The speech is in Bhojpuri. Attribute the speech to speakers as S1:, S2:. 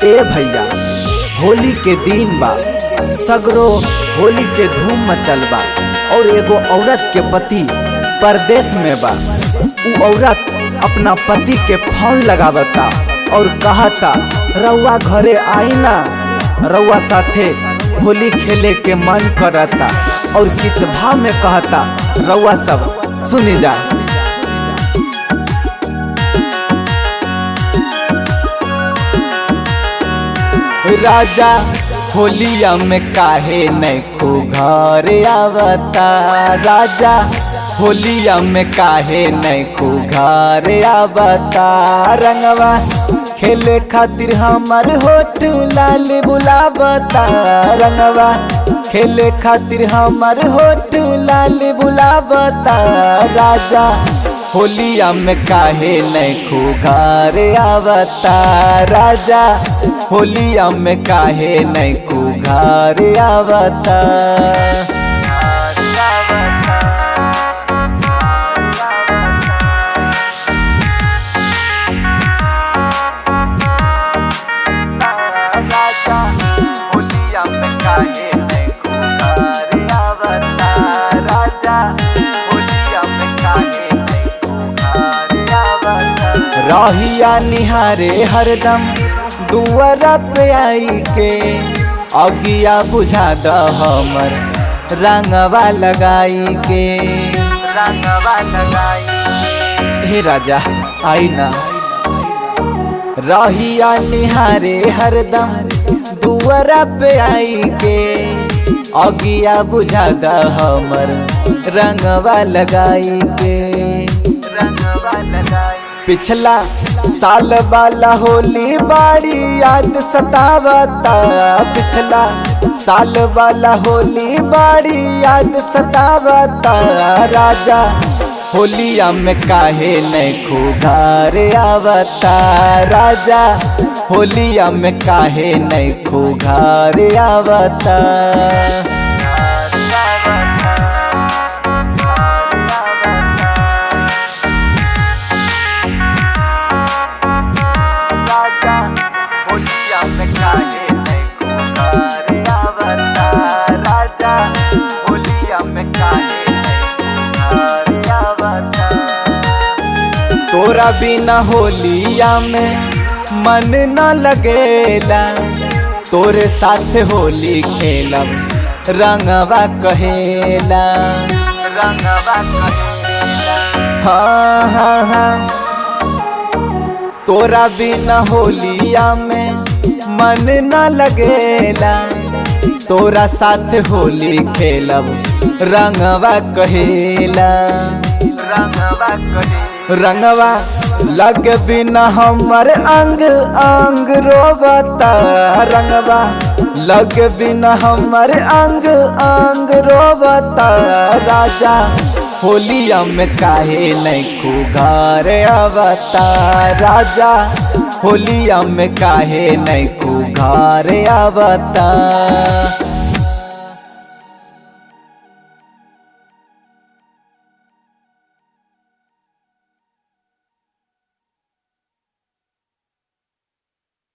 S1: ए भैया, होली के दिन बा, सगरो होली के धूम मचल बा और एगो औरत के पति परदेश में बा। उ औरत अपना पति के फोन लगावता और कहता रउआ घरे आई ना, रउआ साथे होली खेले के मन करता। और किस भाव में कहता रउआ सब सुनी जा। राजा होलिया में काहे नैखो घर आवता, राजा होलिया में काहे नैखो घर आवता। रंगवा खेले खातिर हमार होठ लाल बुलावता, रंगवा खेले खातिर हमार होठ लाल बुलावता। राजा होलिया में काहे नैखो घर आवता, राजा होलिया में काहे नैखो घर आवता। रहिया निहारे हरदम दुआरा पे आई के, अगिया बुझा द हमर रंगवा लगाई के, रंगवा लगाई। हे राजा आई ना। रहिया निहारे हरदम दुआरा पे आई के, अगिया बुझा द हमर रंगवा लगाई के, रंगवा लगाई। पिछला साल वाला होली बाड़ी याद सतावता, पिछला साल वाला होली बाड़ी याद सतावता। राजा होलिया में काहे नैखो घर आवता, राजा होलिया में काहे नैखो घर आवता। तोरा बिना होलिया में मन न लगेला, तोरे साथ होली खेलब रंगवा कहेला, रंगवा कहेला। हाँ हाँ हाँ, तोरा बिना होलिया में मन न लगेला, तोरा साथ होली खेलब रंगवा कहेला, रंगवा कहेला। रंगवा लग बिना हमर अंग अंग रोवता, रंगवा लग बिना हमर अंग अंग रोवता। राजा होलिया में काहे नैखो घर आवता, राजा होलिया में काहे नैखो घर आवता।